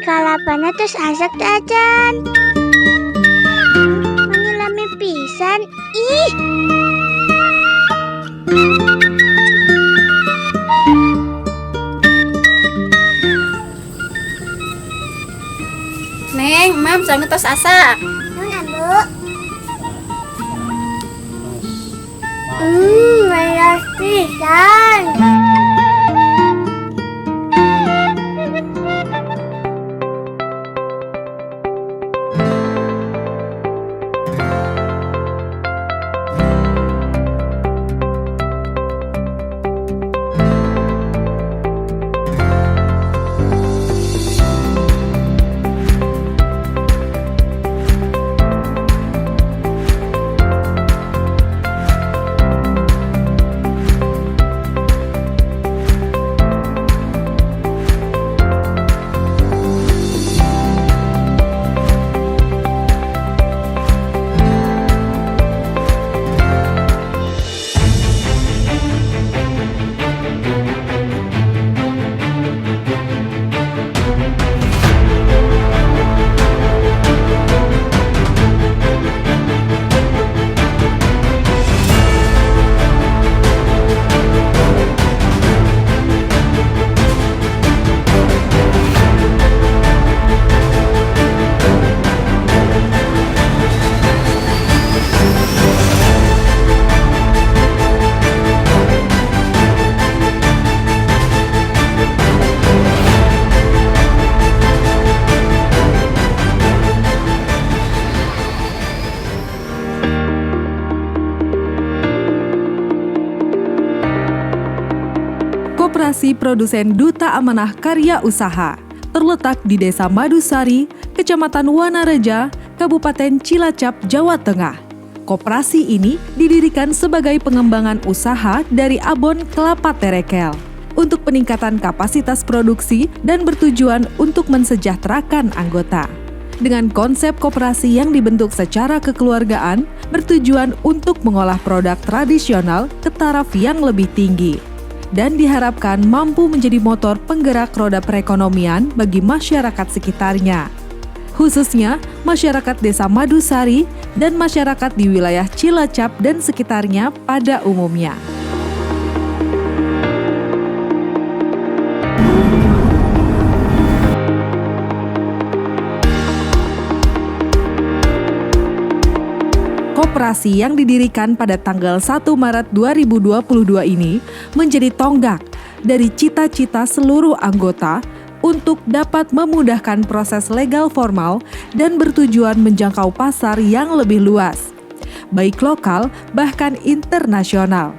kalapana terus asak acan. Mengilami pisan. Ih. Neng, mam sangat tos asa. Nunan, Bu. Melas pisan. Koperasi Produsen Duta Amanah Karya Usaha terletak di Desa Madusari, Kecamatan Wanareja, Kabupaten Cilacap, Jawa Tengah. Koperasi ini didirikan sebagai pengembangan usaha dari Abon Kelapa Terekel untuk peningkatan kapasitas produksi dan bertujuan untuk mensejahterakan anggota. Dengan konsep koperasi yang dibentuk secara kekeluargaan, bertujuan untuk mengolah produk tradisional ke taraf yang lebih tinggi dan diharapkan mampu menjadi motor penggerak roda perekonomian bagi masyarakat sekitarnya, khususnya masyarakat Desa Madusari dan masyarakat di wilayah Cilacap dan sekitarnya pada umumnya. Koperasi yang didirikan pada tanggal 1 Maret 2022 ini menjadi tonggak dari cita-cita seluruh anggota untuk dapat memudahkan proses legal formal dan bertujuan menjangkau pasar yang lebih luas, baik lokal bahkan internasional.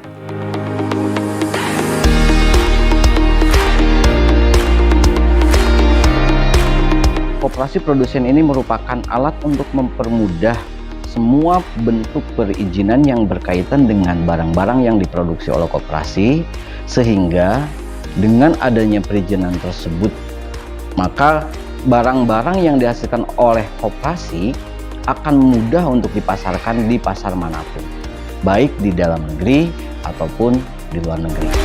Koperasi produsen ini merupakan alat untuk mempermudah semua bentuk perizinan yang berkaitan dengan barang-barang yang diproduksi oleh koperasi, sehingga dengan adanya perizinan tersebut, maka barang-barang yang dihasilkan oleh koperasi akan mudah untuk dipasarkan di pasar manapun, baik di dalam negeri ataupun di luar negeri.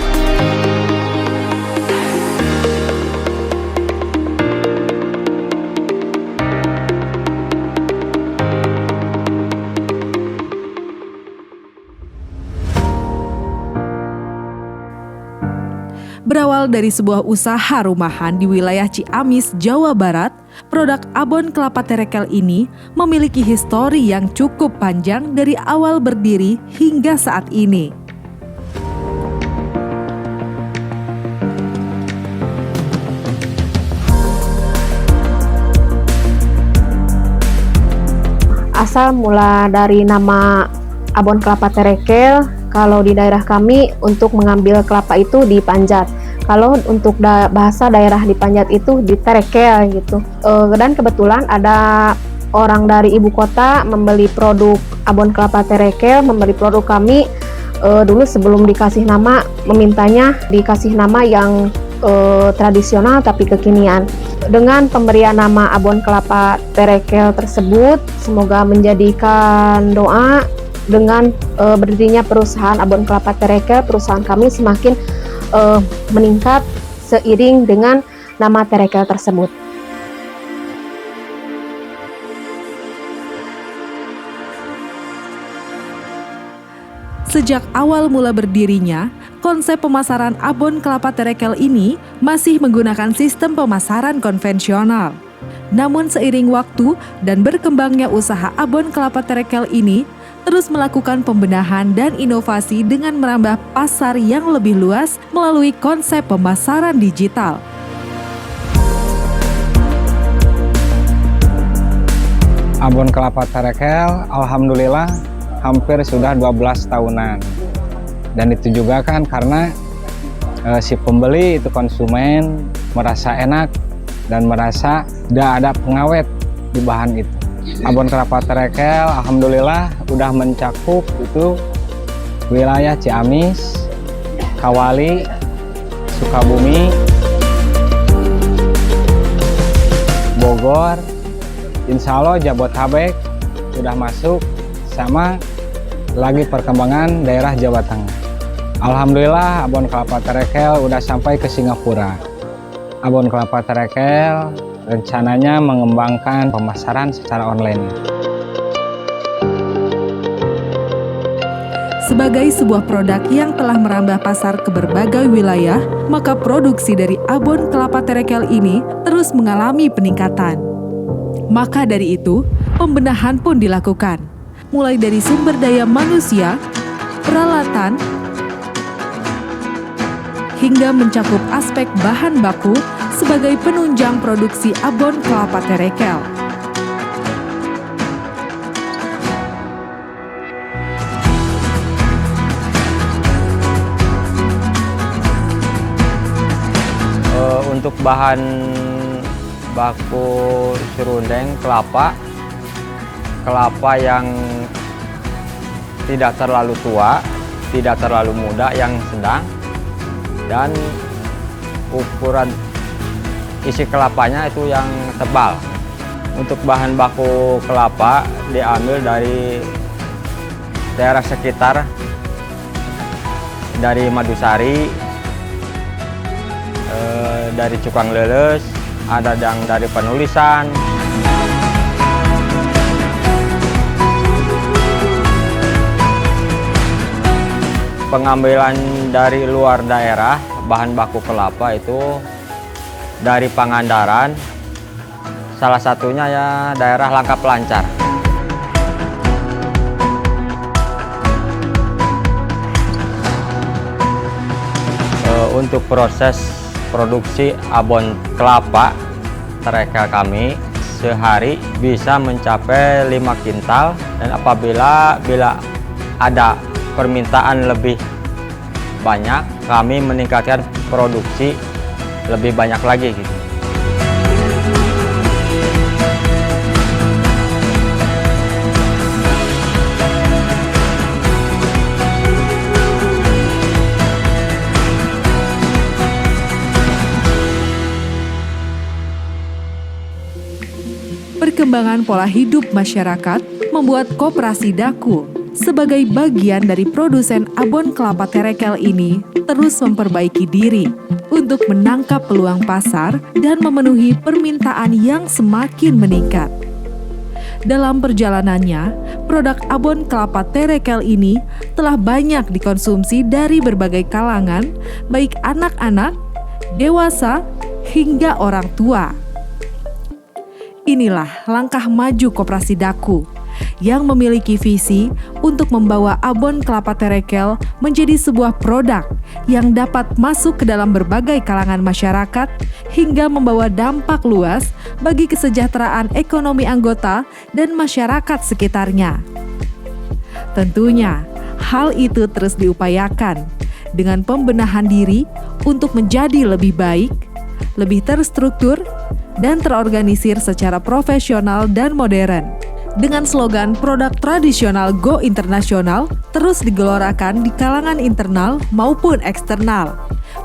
Berawal dari sebuah usaha rumahan di wilayah Ciamis, Jawa Barat, produk Abon Kelapa Terekel ini memiliki histori yang cukup panjang dari awal berdiri hingga saat ini. Asal mula dari nama Abon Kelapa Terekel, kalau di daerah kami untuk mengambil kelapa itu dipanjat. Kalau untuk bahasa daerah di Panjat itu diterekel gitu. Dan kebetulan ada orang dari ibu kota membeli produk Abon Kelapa Terekel, membeli produk kami. Dulu sebelum dikasih nama, memintanya dikasih nama yang tradisional tapi kekinian. Dengan pemberian nama Abon Kelapa Terekel tersebut, semoga menjadikan doa dengan berdirinya perusahaan Abon Kelapa Terekel, perusahaan kami semakin meningkat seiring dengan nama Terekel tersebut. Sejak awal mula berdirinya, konsep pemasaran abon kelapa terekel ini masih menggunakan sistem pemasaran konvensional. Namun seiring waktu dan berkembangnya usaha abon kelapa terekel ini terus melakukan pembenahan dan inovasi dengan merambah pasar yang lebih luas melalui konsep pemasaran digital. Abon kelapa terekel, alhamdulillah hampir sudah 12 tahunan. Dan itu juga kan karena si pembeli itu konsumen merasa enak dan merasa tidak ada pengawet di bahan itu. Abon kelapa terekel alhamdulillah udah mencakup itu wilayah Ciamis, Kawali, Sukabumi, Bogor, insya Allah Jabodetabek sudah masuk, sama lagi perkembangan daerah Jawa Tengah. Alhamdulillah abon kelapa terekel udah sampai ke Singapura. Abon kelapa terekel rencananya mengembangkan pemasaran secara online. Sebagai sebuah produk yang telah merambah pasar ke berbagai wilayah, maka produksi dari abon kelapa terekel ini terus mengalami peningkatan. Maka dari itu, pembenahan pun dilakukan, mulai dari sumber daya manusia, peralatan, hingga mencakup aspek bahan baku sebagai penunjang produksi abon kelapa terekel. Untuk bahan baku serundeng kelapa yang tidak terlalu tua, tidak terlalu muda, yang sedang, dan ukuran isi kelapanya itu yang tebal. Untuk bahan baku kelapa diambil dari daerah sekitar, dari Madusari, dari Cukang Leles, ada yang dari Penulisan. Pengambilan dari luar daerah bahan baku kelapa itu dari Pangandaran, salah satunya ya daerah Langkap Lancar. Untuk proses produksi abon kelapa terekel kami sehari bisa mencapai 5 kintal, dan apabila ada permintaan lebih banyak, kami meningkatkan produksi lebih banyak lagi gitu. Perkembangan pola hidup masyarakat membuat Koperasi Daku sebagai bagian dari produsen abon kelapa terekel ini terus memperbaiki diri untuk menangkap peluang pasar dan memenuhi permintaan yang semakin meningkat. Dalam perjalanannya, produk abon kelapa terekel ini telah banyak dikonsumsi dari berbagai kalangan, baik anak-anak, dewasa, hingga orang tua. Inilah langkah maju Koperasi Daku yang memiliki visi untuk membawa abon kelapa terekel menjadi sebuah produk yang dapat masuk ke dalam berbagai kalangan masyarakat hingga membawa dampak luas bagi kesejahteraan ekonomi anggota dan masyarakat sekitarnya. Tentunya, hal itu terus diupayakan dengan pembenahan diri untuk menjadi lebih baik, lebih terstruktur, dan terorganisir secara profesional dan modern. Dengan slogan produk tradisional Go Internasional terus digelorakan di kalangan internal maupun eksternal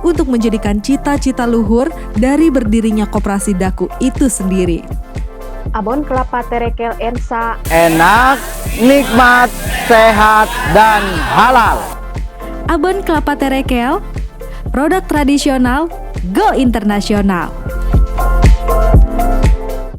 untuk menjadikan cita-cita luhur dari berdirinya Koperasi Daku itu sendiri. Abon kelapa terekel Ensa Enak, nikmat, sehat, dan halal. Abon kelapa terekel, produk tradisional Go Internasional.